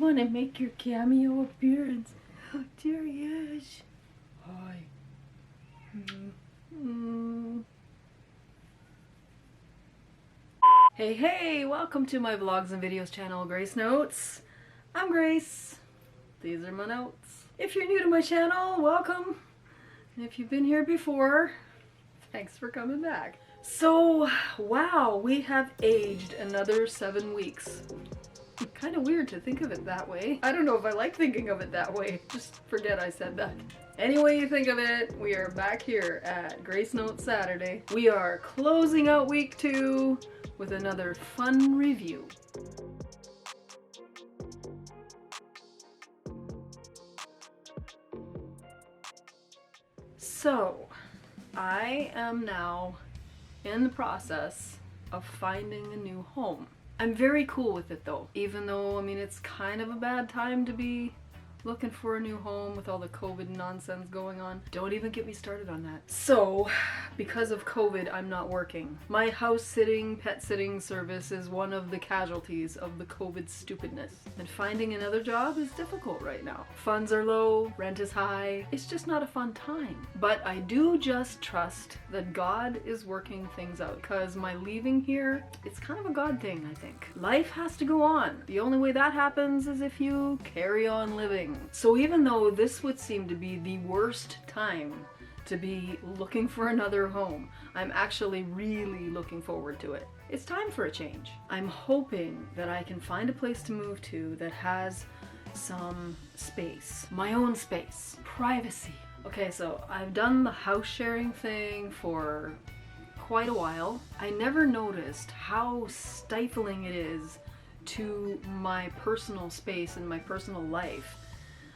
want to make your cameo appearance? Oh, dear, yes. Hi. Hey, hey, welcome to my vlogs and videos channel, Grace Notes. I'm Grace. These are my notes. If you're new to my channel, welcome. And if you've been here before, thanks for coming back. So, wow, we have aged another 7 weeks. Kind of weird to think of it that way. I don't know if I like thinking of it that way. Just forget I said that. Any way you think of it, we are back here at Grace Notes Saturday. We are closing out week 2 with another fun review. So, I am now in the process of finding a new home. I'm very cool with it though, even though, I mean, it's kind of a bad time to be looking for a new home with all the COVID nonsense going on. Don't even get me started on that. So, because of COVID, I'm not working. My house sitting, pet sitting service is one of the casualties of the COVID stupidness. And finding another job is difficult right now. Funds are low, rent is high. It's just not a fun time. But I do just trust that God is working things out, because my leaving here, it's kind of a God thing, I think. Life has to go on. The only way that happens is if you carry on living. So even though this would seem to be the worst time to be looking for another home, I'm actually really looking forward to it. It's time for a change. I'm hoping that I can find a place to move to that has some space, my own space, privacy. Okay, so I've done the house sharing thing for quite a while. I never noticed how stifling it is to my personal space and my personal life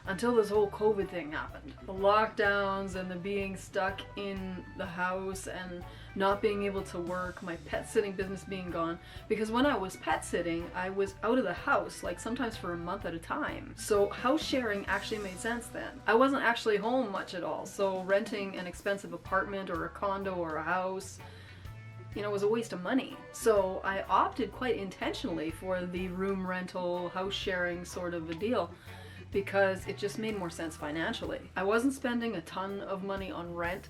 until this whole COVID thing happened. The lockdowns and the being stuck in the house and not being able to work, my pet sitting business being gone. Because when I was pet sitting, I was out of the house, like sometimes for a month at a time. So house sharing actually made sense then. I wasn't actually home much at all, so renting an expensive apartment or a condo or a house, you know, was a waste of money. So I opted quite intentionally for the room rental, house sharing sort of a deal, because it just made more sense financially. I wasn't spending a ton of money on rent,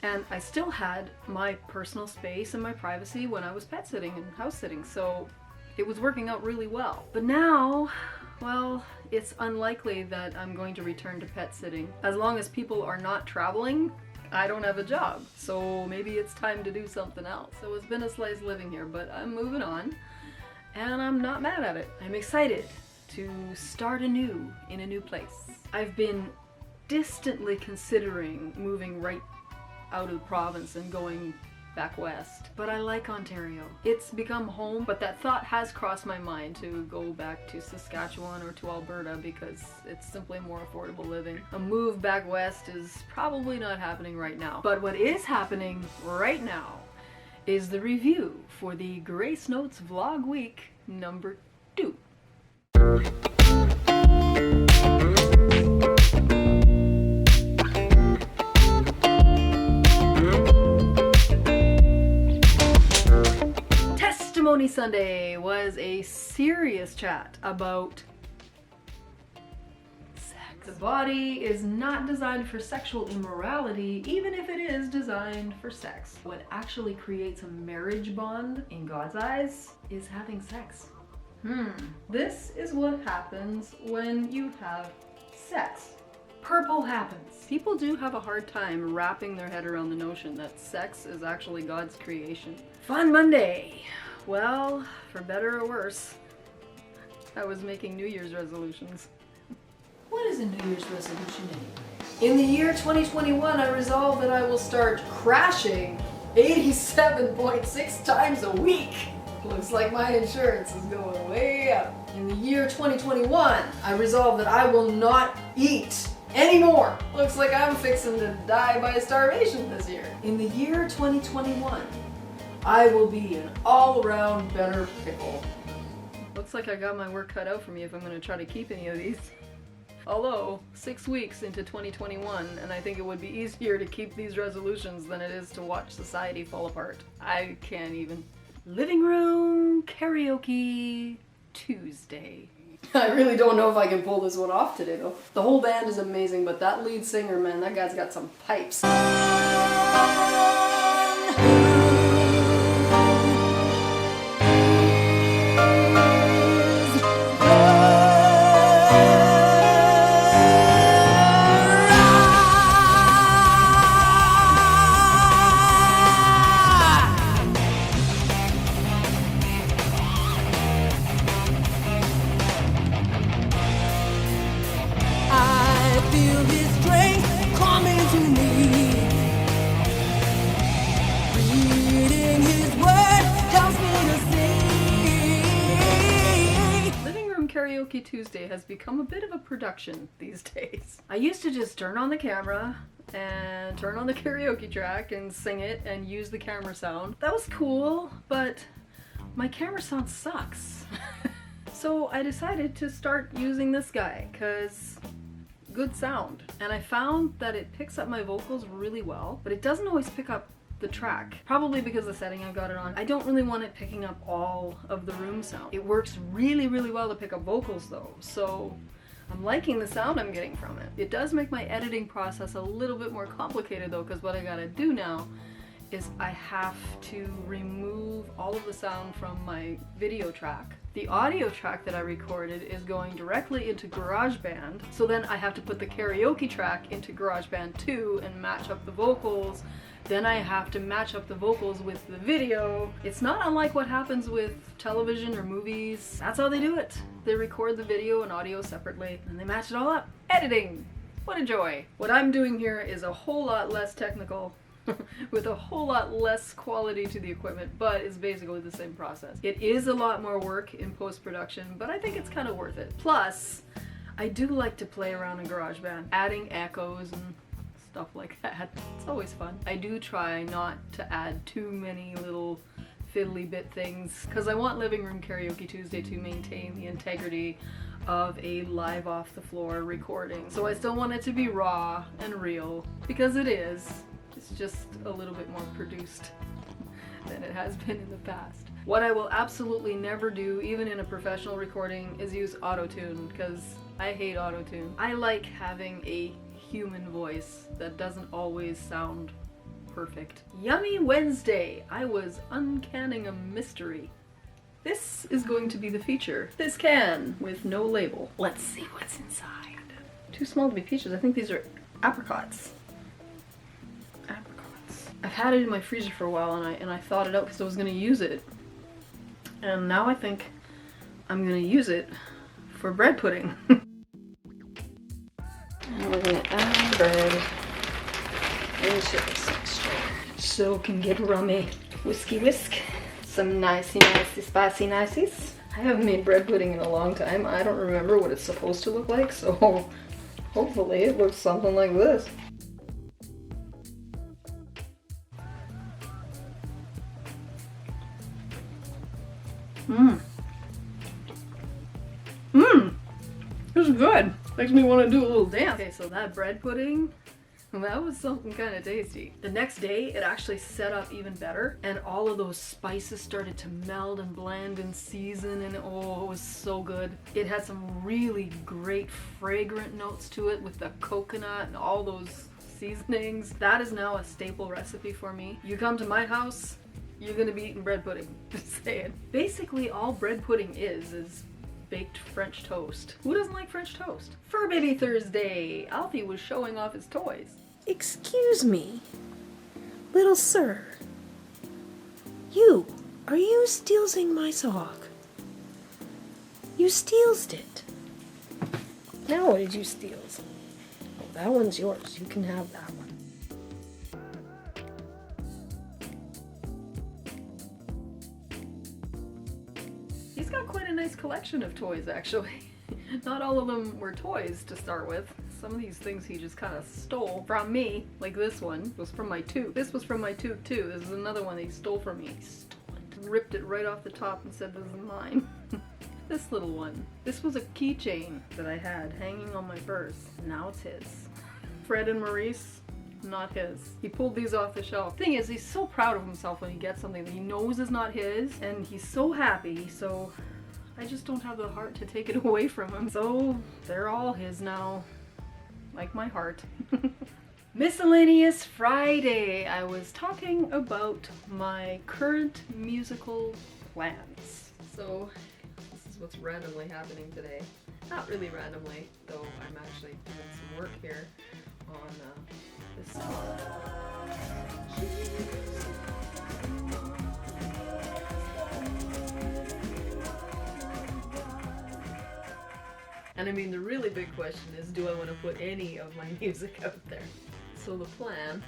and I still had my personal space and my privacy when I was pet sitting and house sitting, so it was working out really well. But now, well, it's unlikely that I'm going to return to pet sitting. As long as people are not traveling, I don't have a job, so maybe it's time to do something else. So it's been a slice living here, but I'm moving on, and I'm not mad at it. I'm excited to start anew in a new place. I've been distantly considering moving right out of the province and going back west, but I like Ontario. It's become home, but that thought has crossed my mind to go back to Saskatchewan or to Alberta because it's simply more affordable living. A move back west is probably not happening right now. But what is happening right now is the review for the Grace Notes Vlog Week number 2. Testimony Sunday was a serious chat about sex. The body is not designed for sexual immorality, even if it is designed for sex. What actually creates a marriage bond in God's eyes is having sex. This is what happens when you have sex. Purple happens. People do have a hard time wrapping their head around the notion that sex is actually God's creation. Fun Monday. Well, for better or worse, I was making New Year's resolutions. What is a New Year's resolution anyway? In the year 2021, I resolved that I will start crashing 87.6 times a week. Looks like my insurance is going way up. In the year 2021, I resolved that I will not eat anymore. Looks like I'm fixing to die by starvation this year. In the year 2021, I will be an all-around better pickle. Looks like I got my work cut out for me if I'm going to try to keep any of these. Although, 6 weeks into 2021, and I think it would be easier to keep these resolutions than it is to watch society fall apart. I can't even. Living room karaoke Tuesday. I really don't know if I can pull this one off today though. The whole band is amazing, but that lead singer, man, that guy's got some pipes. Karaoke Tuesday has become a bit of a production these days. I used to just turn on the camera and turn on the karaoke track and sing it and use the camera sound. That was cool, but my camera sound sucks. So I decided to start using this guy because good sound. And I found that it picks up my vocals really well, but it doesn't always pick up the track. Probably because the setting I've got it on. I don't really want it picking up all of the room sound. It works really, really well to pick up vocals though, so I'm liking the sound I'm getting from it. It does make my editing process a little bit more complicated though, because what I gotta do now is I have to remove all of the sound from my video track. The audio track that I recorded is going directly into GarageBand, so then I have to put the karaoke track into GarageBand too and match up the vocals. Then I have to match up the vocals with the video. It's not unlike what happens with television or movies. That's how they do it. They record the video and audio separately and they match it all up. Editing! What a joy. What I'm doing here is a whole lot less technical with a whole lot less quality to the equipment, but it's basically the same process. It is a lot more work in post-production, but I think it's kind of worth it. Plus, I do like to play around in GarageBand, adding echoes and stuff like that. It's always fun. I do try not to add too many little fiddly bit things because I want Living Room Karaoke Tuesday to maintain the integrity of a live off the floor recording. So I still want it to be raw and real because it is. It's just a little bit more produced than it has been in the past. What I will absolutely never do, even in a professional recording, is use auto-tune because I hate auto-tune. I like having a human voice that doesn't always sound perfect. Yummy Wednesday! I was uncanning a mystery. This is going to be the feature. This can with no label. Let's see what's inside. Too small to be peaches. I think these are apricots. Apricots. I've had it in my freezer for a while and I thawed it out because I was going to use it. And now I think I'm going to use it for bread pudding. And we're going to add bread into this mixture so it can get rummy. Whiskey whisk. Some nicey spicy niceys. I haven't made bread pudding in a long time. I don't remember what it's supposed to look like, so hopefully it looks something like this. This is good. Makes me want to do a little dance. Okay, so that bread pudding, that was something kind of tasty. The next day, it actually set up even better, and all of those spices started to meld and blend and season, and oh, it was so good. It had some really great fragrant notes to it with the coconut and all those seasonings. That is now a staple recipe for me. You come to my house, you're gonna be eating bread pudding. Just saying. Basically, all bread pudding is baked French toast. Who doesn't like French toast? Fur Baby Thursday! Alfie was showing off his toys. Excuse me, little sir. Are you stealsing my sock? You stealsed it. Now what did you steals? Oh, that one's yours. You can have that one. He's got quite a nice collection of toys, actually. Not all of them were toys to start with. Some of these things he just kind of stole from me, like this one was from my tube. This was from my tube too. This is another one that he stole from me. He stole it, ripped it right off the top and said this is mine. This little one. This was a keychain that I had hanging on my purse. Now it's his. Fred and Maurice, not his. He pulled these off the shelf. Thing is, he's so proud of himself when he gets something that he knows is not his, and he's so happy, so I just don't have the heart to take it away from him. So they're all his now, like my heart. Miscellaneous Friday. I was talking about my current musical plans. So this is what's randomly happening today. Not really randomly, though I'm actually doing some work here on this song. And I mean, the really big question is, do I want to put any of my music out there? So the plan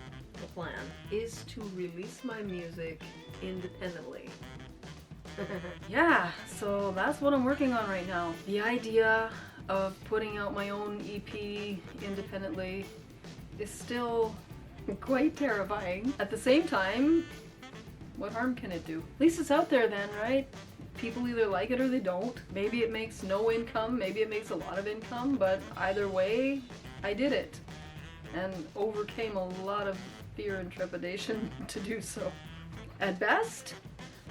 is to release my music independently. Yeah, so that's what I'm working on right now. The idea of putting out my own EP independently is still quite terrifying. At the same time, what harm can it do? At least it's out there then, right? People either like it or they don't. Maybe it makes no income, maybe it makes a lot of income, but either way, I did it. And overcame a lot of fear and trepidation to do so. At best,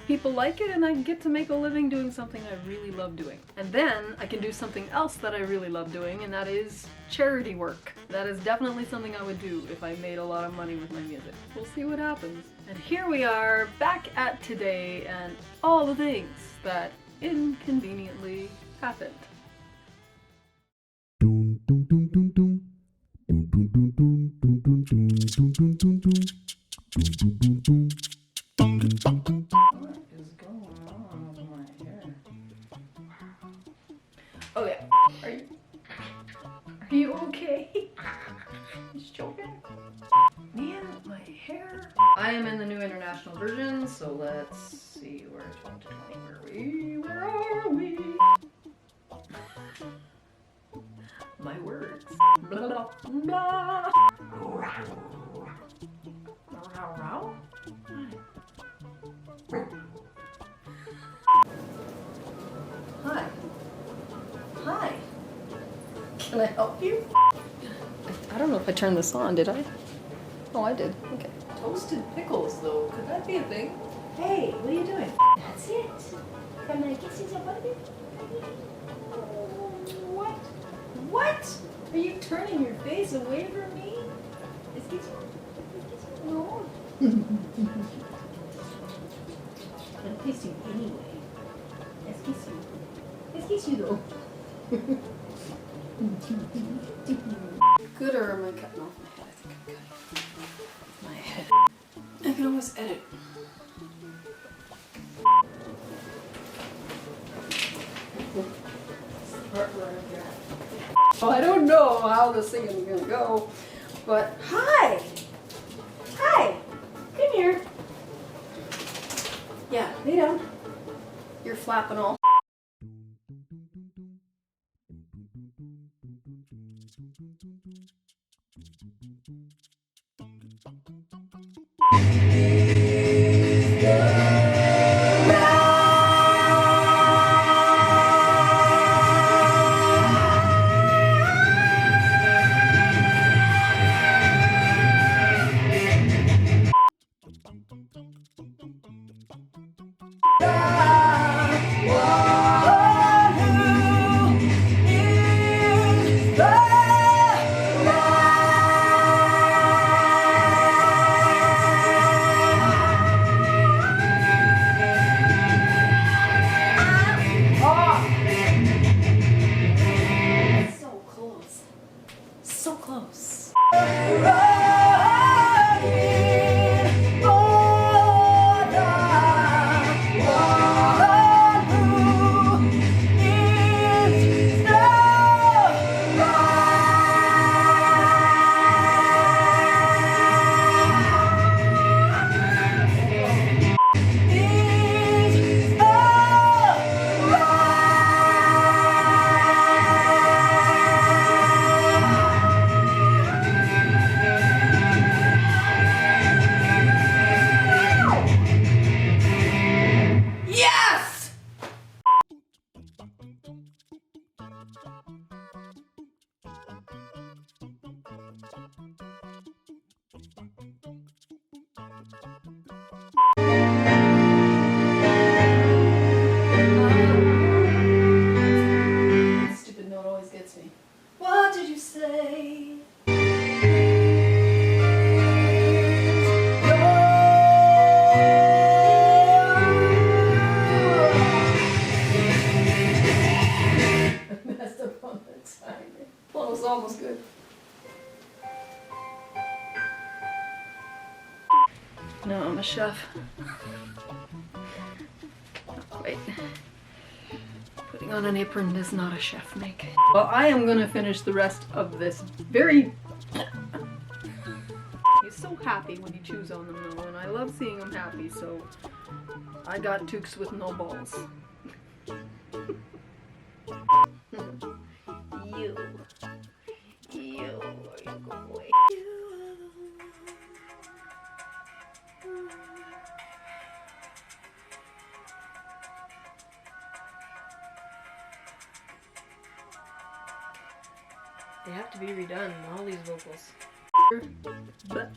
people like it and I get to make a living doing something I really love doing. And then I can do something else that I really love doing, and that is charity work. That is definitely something I would do if I made a lot of money with my music. We'll see what happens. And here we are, back at today and all the things that inconveniently happened. Oh yeah. Are you okay? Just joking. Man, my hair. I am in the new international version, so let's see where 12 to 20. Where are we? My words. Blah blah. Hi. Hi. Can I help you? I don't know if I turned this on, did I? Oh, I did. Okay. Toasted pickles, though. Could that be a thing? Hey, what are you doing? That's it. Can I kiss you somebody? What? What? Are you turning your face away from me? Excuse me. No. I'll kiss you anyway. Let's kiss you. Let's kiss you though. Good, or am I cutting off my head? I think I'm cutting my head. I can always edit. Well, I don't know how this thing is gonna go, but hi! Hi! Come here. Yeah, lay down. You're flapping all. was almost good. No, I'm a chef. Wait. Putting on an apron is not a chef make. Well, I am gonna finish the rest of this very... He's so happy when you chews on them though, and I love seeing him happy, so I got Tukes with no balls. You. You are you good boy. They have to be redone, all these vocals. But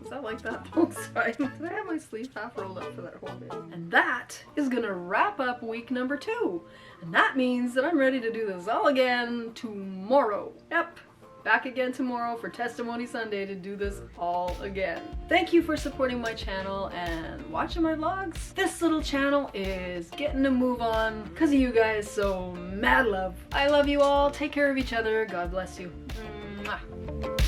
is that like that? Oh, sorry. Did I have my sleeve half rolled up for that whole bit? And that is gonna wrap up week number 2. And that means that I'm ready to do this all again tomorrow. Yep. Back again tomorrow for Testimony Sunday to do this all again. Thank you for supporting my channel and watching my vlogs. This little channel is getting a move on because of you guys, so mad love. I love you all. Take care of each other. God bless you. Mwah.